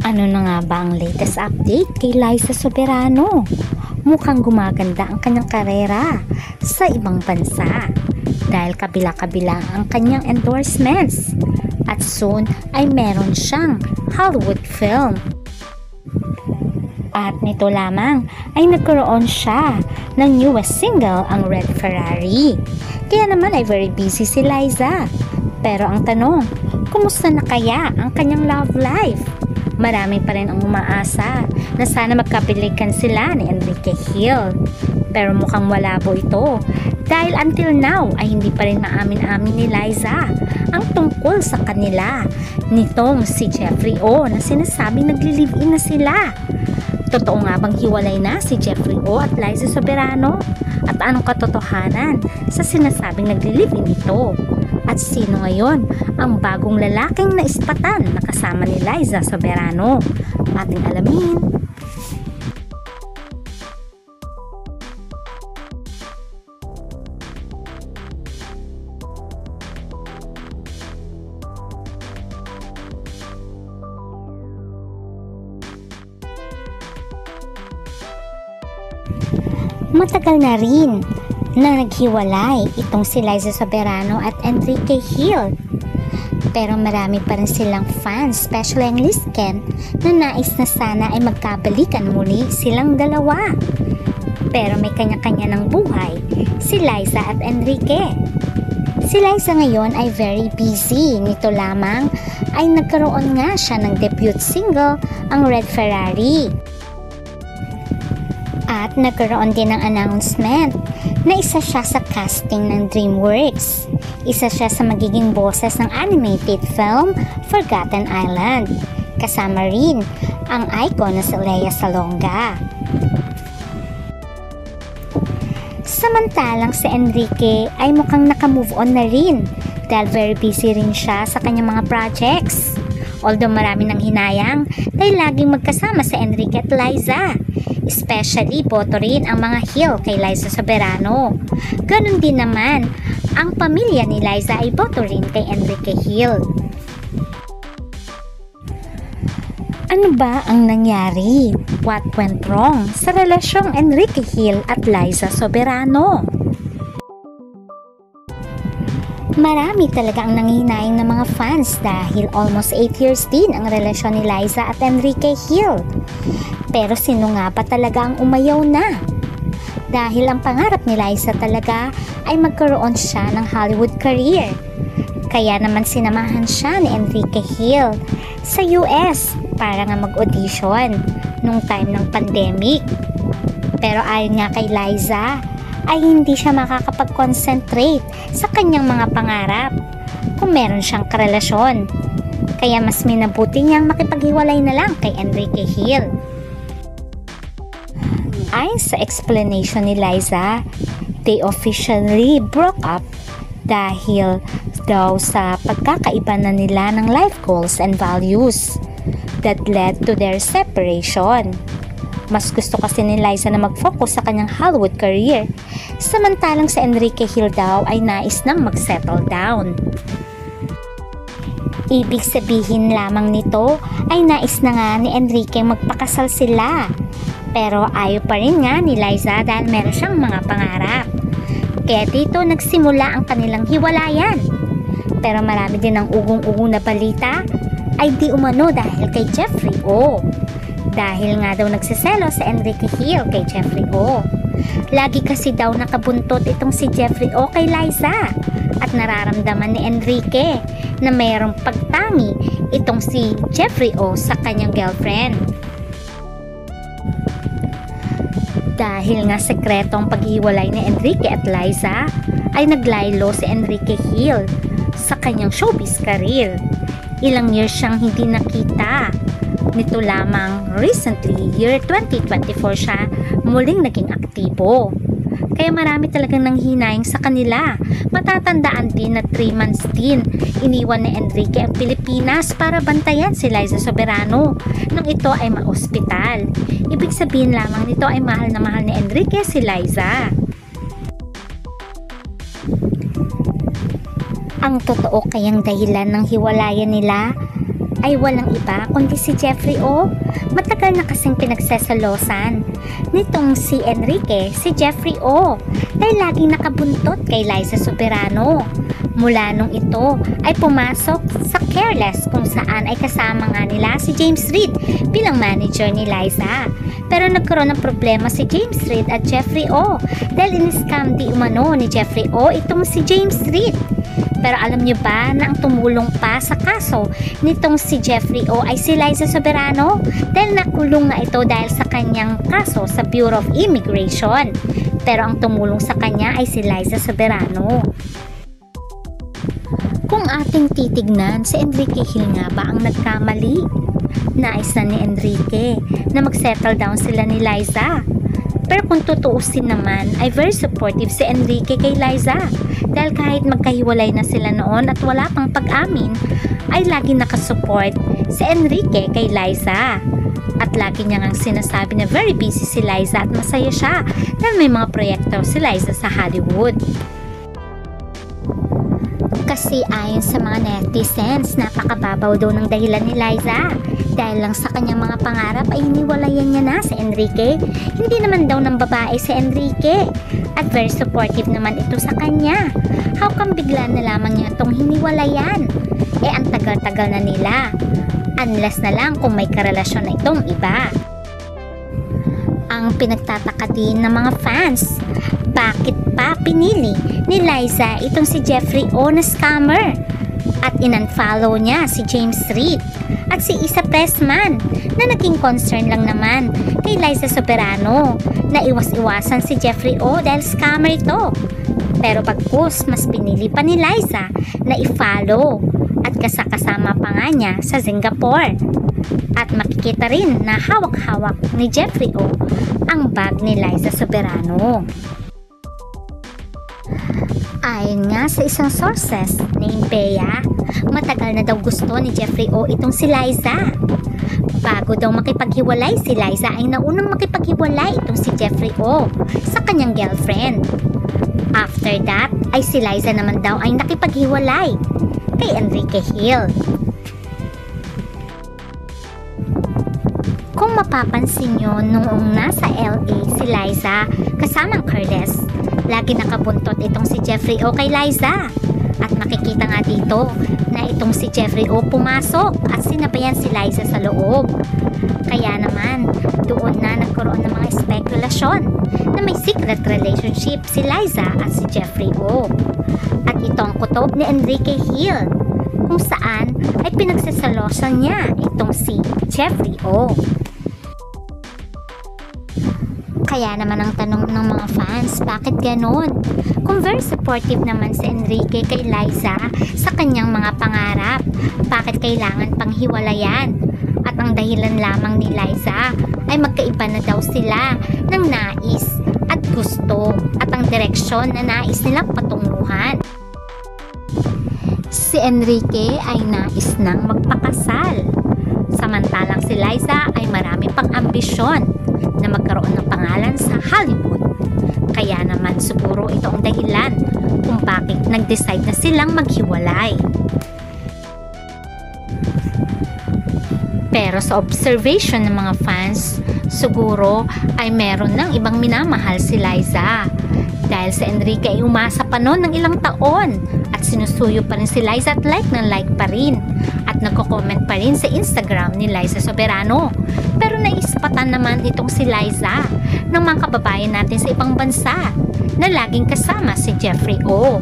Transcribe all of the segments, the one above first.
Ano na nga ba ang latest update kay Liza Soberano? Mukhang gumaganda ang kanyang karera sa ibang bansa dahil kabila-kabila ang kanyang endorsements at soon ay meron siyang Hollywood film. At nito lamang ay nagkaroon siya ng newest single, ang Red Ferrari. Kaya naman ay very busy si Liza. Pero ang tanong, kumusta na kaya ang kanyang love life? Marami pa rin ang umaasa na sana magkapilikan sila ni Enrique Hill. Pero mukhang malabo ito dahil until now ay hindi pa rin maamin-amin ni Liza ang tungkol sa kanila nitong si Jeffrey O na sinasabing nagli-live-in na sila. Totoo nga bang hiwalay na si Jeffrey O at Liza Soberano? At anong katotohanan sa sinasabing nagli-live-in ito? At sino ngayon ang bagong lalaking naispatan na kasama ni Liza Soberano? Ating alamin. Matagal na rin na naghiwalay itong si Liza Soberano at Enrique Hill. Pero marami pa rin silang fans, especially ang Lisken, na nais na sana ay magkabalikan muli silang dalawa. Pero may kanya-kanya ng buhay si Liza at Enrique. Si Liza ngayon ay very busy. Nito lamang ay nagkaroon nga siya ng debut single, ang Red Ferrari. At nagkaroon din ng announcement na isa siya sa casting ng DreamWorks. Isa siya sa magiging boses ng animated film Forgotten Island. Kasama rin ang icon na si Lea Salonga. Samantalang si Enrique ay mukhang nakamove on na rin dahil very busy rin siya sa kanyang mga projects. Although marami ng hinayang dahil laging magkasama si Enrique at Liza. Especially boto rin ang mga Hill kay Liza Soberano. Ganon din naman ang pamilya ni Liza ay boto rin kay Enrique Hill. Ano ba ang nangyari? What went wrong sa relasyong Enrique Hill at Liza Soberano? Marami talaga ang nangihinayang ng mga fans dahil almost 8 years din ang relasyon ni Liza at Enrique Hill. Pero sino nga ba talaga ang umayaw na? Dahil ang pangarap ni Liza talaga ay magkaroon siya ng Hollywood career. Kaya naman sinamahan siya ni Enrique Hill sa US para nga mag-audition nung time ng pandemic. Pero ayon nga kay Liza, ay hindi siya makakapag-concentrate sa kanyang mga pangarap kung meron siyang karelasyon. Kaya mas minabuti niyang makipaghiwalay na lang kay Enrique Hill. Ayon sa explanation ni Liza, they officially broke up dahil daw sa pagkakaiba na nila ng life goals and values that led to their separation. Mas gusto kasi ni Liza na mag-focus sa kanyang Hollywood career, samantalang sa Enrique Hill daw ay nais nang mag-settle down. Ibig sabihin lamang nito ay nais na nga ni Enrique magpakasal sila. Pero ayaw pa rin nga ni Liza dahil meron siyang mga pangarap. Kaya dito nagsimula ang kanilang hiwalayan. Pero marami din ang ugong-ugong na balita ay di umano dahil kay Jeffrey O. Dahil nga daw nagsiselo si Enrique Hill kay Jeffrey O. Lagi kasi daw nakabuntot itong si Jeffrey O kay Liza. At nararamdaman ni Enrique na mayroong pagtangi itong si Jeffrey O sa kanyang girlfriend. Dahil nga sekretong paghiwalay ni Enrique at Liza, ay naglaylo si Enrique Hill sa kanyang showbiz career. Ilang years siyang hindi nakita. Nito lamang recently, year 2024 siya muling naging aktibo. Kaya marami talagang nanghinayang sa kanila. Matatandaan din na 3 months din iniwan ni Enrique ang Pilipinas para bantayan si Liza Soberano nang ito ay ma-ospital. Ibig sabihin lamang nito ay mahal na mahal ni Enrique si Liza. Ang totoo kayang dahilan ng hiwalayan nila ay walang iba kundi si Jeffrey O. Matagal na kasing pinagsasalosan nitong si Enrique, si Jeffrey O, dahil laging nakabuntot kay Liza Soberano. Mula nung ito ay pumasok sa Careless kung saan ay kasama nga nila si James Reid bilang manager ni Liza. Pero nagkaroon ng problema si James Reid at Jeffrey O dahil in-scam di umano ni Jeffrey O itong si James Reid. Pero alam nyo ba na ang tumulong pa sa kaso nitong si Jeffrey O ay si Liza Soberano dahil nakulong nga ito dahil sa kanyang kaso sa Bureau of Immigration. Pero ang tumulong sa kanya ay si Liza Soberano. Kung ating titignan, si Enrique Hill nga ba ang nagkamali? Nais na ni Enrique na mag-settle down sila ni Liza. Pero kung tutuusin naman, ay very supportive si Enrique kay Liza. Dahil kahit magkahiwalay na sila noon at wala pang pag-amin, ay lagi nakasupport si Enrique kay Liza. At lagi niya ngang sinasabi na very busy si Liza at masaya siya dahil may mga proyekto si Liza sa Hollywood. Kasi ayon sa mga netizens, napakababaw daw ng dahilan ni Liza. Dahil lang sa kanyang mga pangarap ay hiniwalayan niya na si Enrique. Hindi naman daw ng babae si Enrique. At very supportive naman ito sa kanya. How come bigla na lamang niya itong hiniwalayan? Ang tagal-tagal na nila. Unless na lang kung may karelasyon na itong iba. Ang pinagtataka din ng mga fans, bakit pa pinili ni Liza itong si Jeffrey O na scammer? At in-unfollow niya si James Reid at si Isa Pressman na naging concern lang naman kay Liza Soberano na iwas-iwasan si Jeffrey O dahil scammer ito. Pero pagkus mas pinili pa ni Liza na i-follow at kasama pa nga niya sa Singapore. At makikita rin na hawak-hawak ni Jeffrey O ang bag ni Liza Soberano. Ayon nga sa isang sources named Bea, matagal na daw gusto ni Jeffrey O itong si Liza. Bago daw makipaghiwalay si Liza ay naunang makipaghiwalay itong si Jeffrey O sa kanyang girlfriend. After that ay si Liza naman daw ay nakipaghiwalay kay Enrique Hill. Kung mapapansin nyo, noong nasa LA si Liza kasamang Careless, lagi nakabuntot itong si Jeffrey O kay Liza. At makikita nga dito na itong si Jeffrey O pumasok at sinabayan si Liza sa loob. Kaya naman, doon na nagkaroon ng mga spekulasyon na may secret relationship si Liza at si Jeffrey O. At ito ang kutob ni Enrique Hill, kung saan ay pinagsasalosan niya itong si Jeffrey O. Kaya naman ang tanong ng mga fans, bakit ganon? Kung very supportive naman si Enrique kay Liza sa kanyang mga pangarap, bakit kailangan pang hiwalayan? At ang dahilan lamang ni Liza ay magkaiba na daw sila ng nais at gusto at ang direksyon na nais nilang patunguhan. Si Enrique ay nais nang magpakasal, samantalang si Liza ay marami pang ambisyon na magkaroon ng pangalan sa Hollywood. Kaya naman siguro ito ang dahilan kung bakit nag-decide na silang maghiwalay. Pero sa observation ng mga fans, siguro ay meron ng ibang minamahal si Liza. Dahil si Enrique ay umasa pa noon ng ilang taon at sinusuyo pa rin si Liza at like pa rin. At nagko-comment pa rin sa Instagram ni Liza Soberano. Pero naispatan naman itong si Liza ng mga kababayan natin sa ibang bansa na laging kasama si Jeffrey O.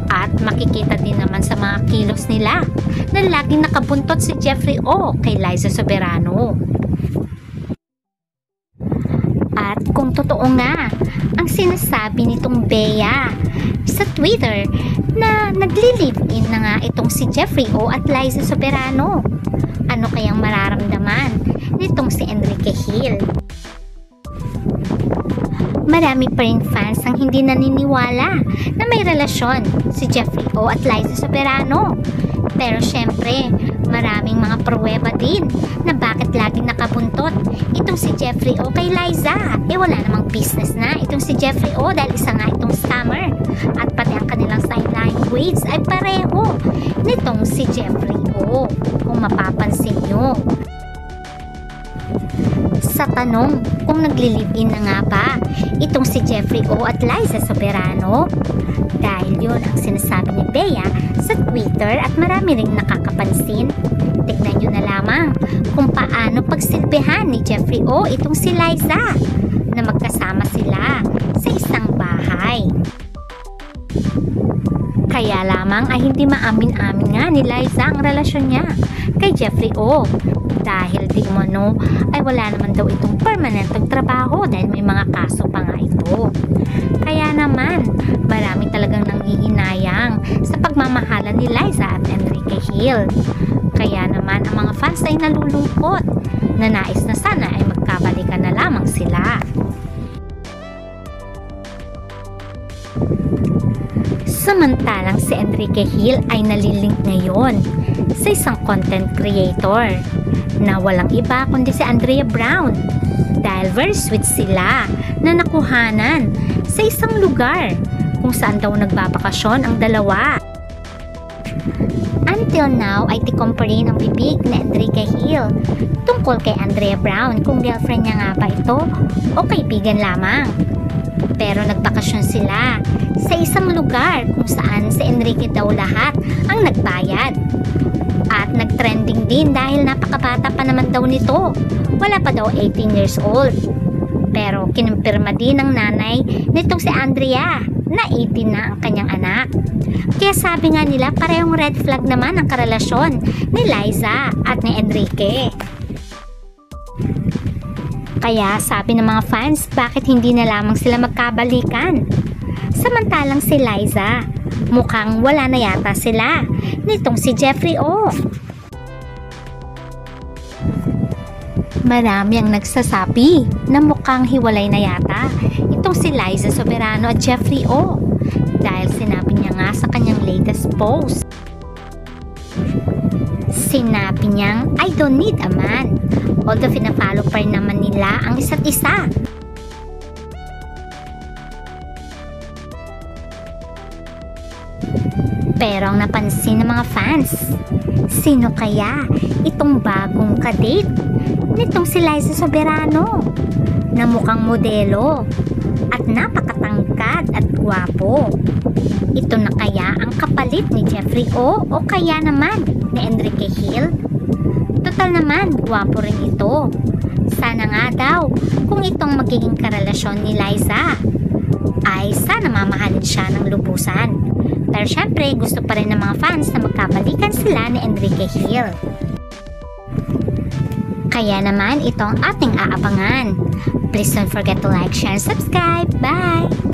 At makikita din naman sa mga kilos nila na laging nakabuntot si Jeffrey O kay Liza Soberano. At kung totoo nga ang sinasabi nitong Bea sa Twitter na nagli-live-in na nga itong si Jeffrey O at Liza Soberano, ano kayang mararamdaman nitong si Enrique Hill? Marami pa rin fans ang hindi naniniwala na may relasyon si Jeffrey O at Liza Soberano. Pero syempre, Maraming mga pruweba din na bakit laging nakabuntot itong si Jeffrey O kay Liza. Wala namang business na itong si Jeffrey O dahil isa nga itong scammer. At pati ang kanilang sign language ay pareho nitong si Jeffrey O, kung mapapansin nyo. Sa tanong kung nagli-live-in na nga ba itong si Jeffrey O at Liza Soberano, dahil yun ang sinasabi ni Bea sa Twitter at marami ring nakakapansin. Tignan nyo na lamang kung paano pagsilbihan ni Jeffrey O itong si Liza na magkasama sila sa isang bahay. Kaya lamang ay hindi maamin-amin nga ni Liza ang relasyon niya kay Jeffrey O dahil di umano ay wala naman daw itong permanenteng trabaho dahil may mga kaso pa nga ito. Kaya naman marami talagang nanghihinayang sa pagmamahalan ni Liza at Enrique Hill. Kaya naman ang mga fans ay nalulungkot na nais na sana ay magkabalikan na lamang sila. Samantalang si Enrique Hill ay nalilink ngayon sa isang content creator na walang iba kundi si Andrea Brown dahil very sweet sila na nakuhanan sa isang lugar kung saan daw nagbabakasyon ang dalawa. Until now ay tikom pa rin ang bibig na Enrique Hill tungkol kay Andrea Brown kung girlfriend niya nga ba ito o kaibigan lamang. Pero nagbakasyon sila sa isang lugar kung saan si Enrique daw lahat ang nagbayad. At nagtrending din dahil napakabata pa naman daw nito. Wala pa daw 18 years old. Pero kinumpirma din ng nanay nitong si Andrea na 18 na ang kanyang anak. Kaya sabi nga nila parehong red flag naman ang karelasyon ni Liza at ni Enrique. Kaya sabi ng mga fans, bakit hindi na lamang sila magkabalikan? Samantalang si Liza, mukhang wala na yata sila nitong si Jeffrey O. Marami ang nagsasabi na mukhang hiwalay na yata itong si Liza Soberano at Jeffrey O dahil sinabi niya nga sa kanyang latest post. Sinabi niyang, I don't need a man. Although pinafollow pa rin naman nila ang isa't isa. Pero ang napansin ng mga fans, sino kaya itong bagong kadate nitong si Liza Soberano na mukhang modelo at napakatangkad at gwapo? Ito na kaya ang kapalit ni Jeffrey O kaya naman ni Enrique Hill? Total naman, gwapo rin ito. Sana nga daw kung itong magiging karelasyon ni Liza ay sana mamahalin siya ng lubusan. Pero syempre gusto pa rin ng mga fans na magkabalikan sila ni Enrique Hill. Kaya naman ito ang ating aabangan. Please don't forget to like, share, and subscribe. Bye!